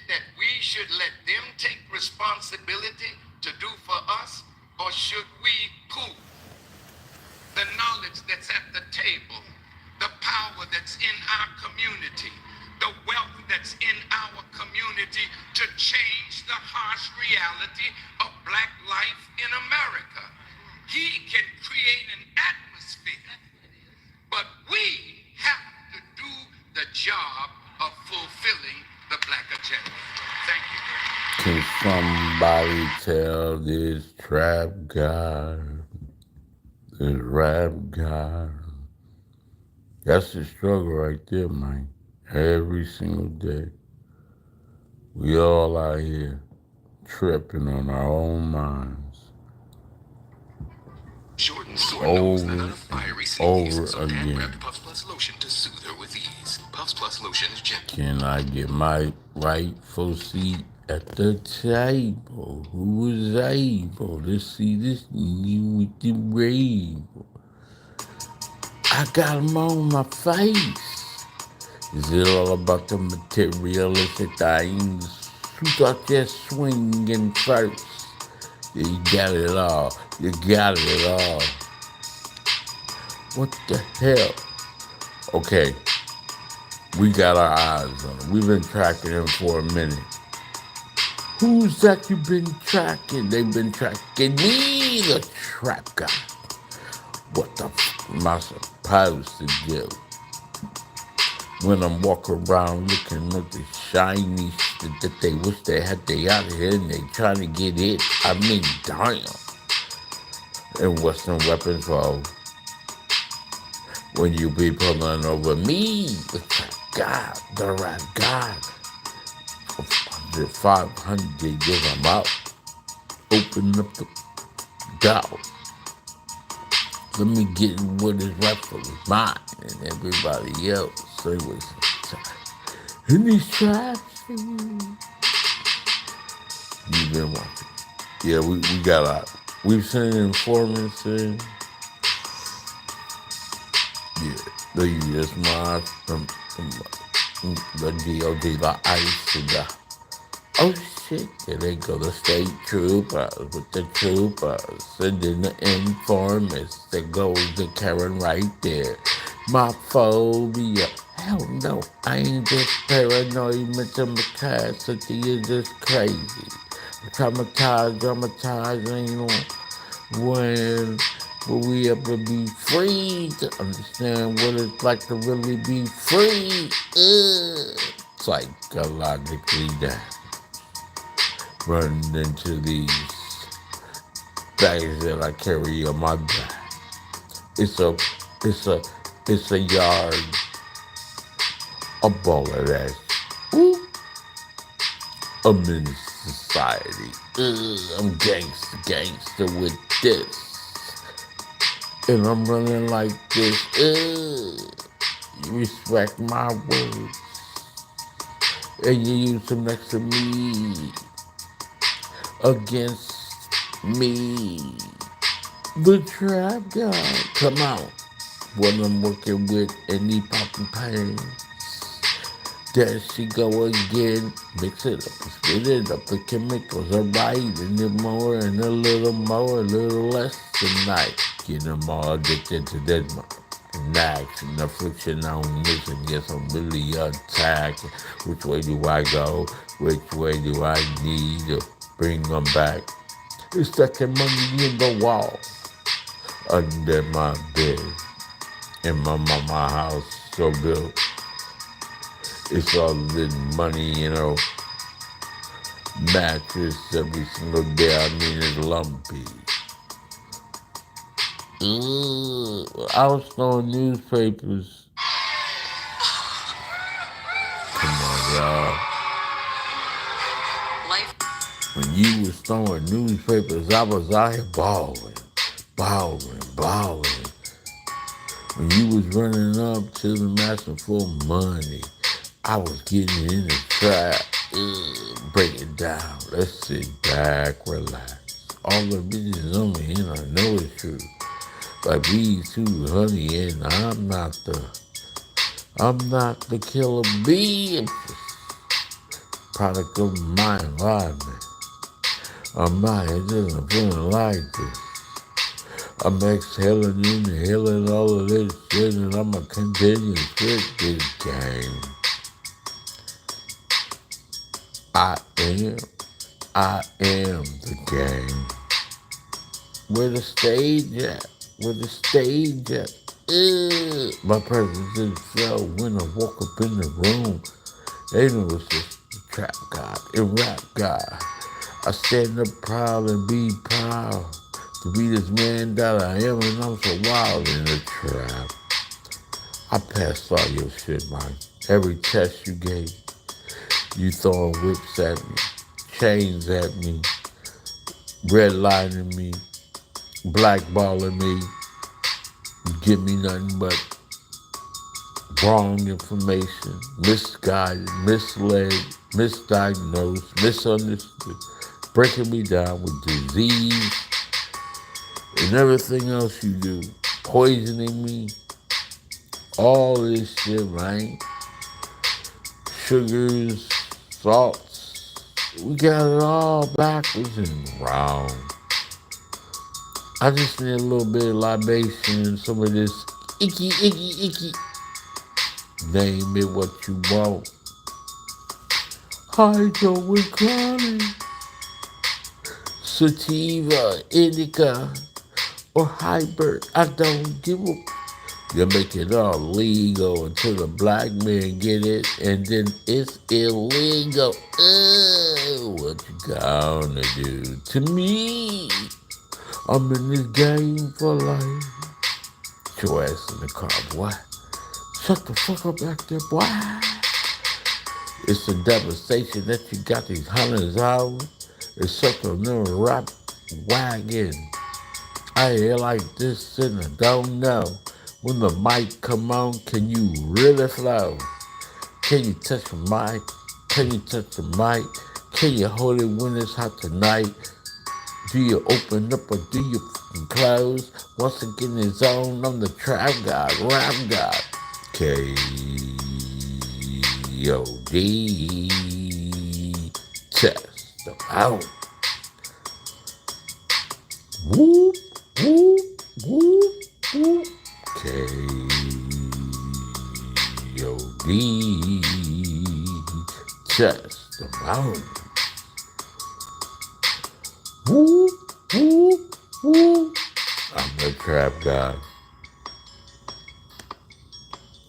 that we should let them take responsibility to do for us, or should we pool the knowledge that's at the table, the power that's in our community, the wealth that's in our community to change the harsh reality of black life in America? He can create an atmosphere, but we have to do the job of fulfilling the black agenda. Thank you. Can somebody tell this trap guy, this rap guy? That's the struggle right there, man. Every single day. We all out here tripping on our own minds. Jordan Sore knows that Over a fiery and sneeze, over so Dad again. grabbed Puffs Plus lotion to soothe her with ease. Puffs Plus lotion is gentle. Can I get my rightful seat at the table? Who was able to see this nigga with the rainbow? I got him on my face. Is it all about the materialistic things? Who thought you're swinging first? You got it all. You got it all. What the hell? Okay. We got our eyes on him. We've been tracking him for a minute. Who's that you've been tracking? They've been tracking me, the trap guy. What the f am I supposed to do? When I'm walking around looking at the shiny shit that they wish they had they out here and they trying to get it. I mean, damn. And Western weapons for when you be pulling over me, the trap God, the right God. 500 years I'm out. Open up the door. Let me get what is rightfully mine and everybody else say what's in these traps. You've been watching. Yeah, we got out. We've seen informants in. Yeah, the U.S. Mars, the DOD, the ICE, and the oh shit, there they go, the state troopers with the troopers, sending the informants. There goes the Karen right there. My phobia, hell no, I ain't just paranoid, mental capacity is just crazy. I'm traumatized, ain't on when will we ever be free to understand what it's like to really be free? Psychologically down. Running into these bags that I carry on my back. It's a yard, a ball of that. Ooh. A menace society. I'm gangster with this. And I'm running like this. You respect my words. And you use them next to me. Against me. The trap guy. Come out. When I'm working with any popping pain. There she go again. Mix it up, spit it up. The chemicals are right. And then more and a little more, a little less tonight. Get them all addicted to this an action, affliction on mission. Yes, I'm really attacking. Which way do I go? Which way do I need to bring them back? It's stacking money in the wall, under my bed, in my mama house, so built. It's all the money, you know. Mattress every single day. I mean, it's lumpy. I was throwing newspapers. Come on, y'all. When you was throwing newspapers, I was out here balling. When you was running up to the master for money, I was getting in the trap. Break it down. Let's sit back, relax. All the bitches on me, and I know it's true. Like bees too, honey, and I'm not the killer bee. Product of my environment. I'm not just feeling like this. I'm exhaling, inhaling all of this shit, and I'ma continue with this game. I am the game. Where the stage at? My presence is felt when I walk up in the room. They know it's just the trap god and rap god. I stand up proud and be proud to be this man that I am, and I'm so wild in the trap. I passed all your shit, man. Every test you gave, you throwing whips at me, chains at me, redlining me, blackballing me. You give me nothing but wrong information, misguided, misled, misdiagnosed, misunderstood, breaking me down with disease and everything else you do, poisoning me, all this shit, right? Sugars, salts, we got it all backwards and wrong. I just need a little bit of libation and some of this icky. Name it what you want. Hydrochloric, sativa, indica, or hybrid. I don't give a. You make it all legal until the black man get it, and then it's illegal. What you gonna do to me? I'm in this game for life. Get your ass in the car, boy. Shut the fuck up back there, boy. It's a devastation that you got these hundreds out. It's such a new rap wagon. I hear like this and I don't know. When the mic come on, can you really flow? Can you touch the mic? Can you touch the mic? Can you hold it when it's hot tonight? Do you open up or do you close? Once again, it's on. I'm the trap god, rap god. KOD test them out. Whoop, whoop, whoop, whoop. KOD test them out. Whoop, whoop, whoop. I'm the trap god.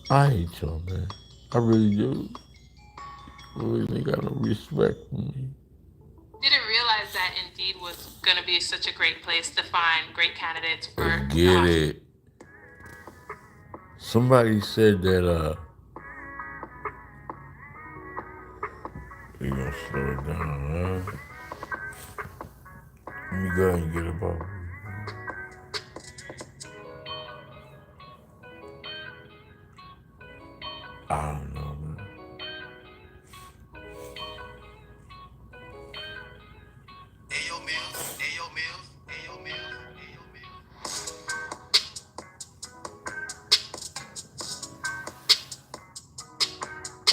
I hate y'all, man. I really do. I really got no respect for me. Didn't realize that Indeed was going to be such a great place to find great candidates for. Get it. Somebody said that, you gonna slow it down, huh? Let me go ahead and get a bubble. I don't know, man. Ayo Mills.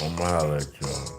I'ma holler at y'all.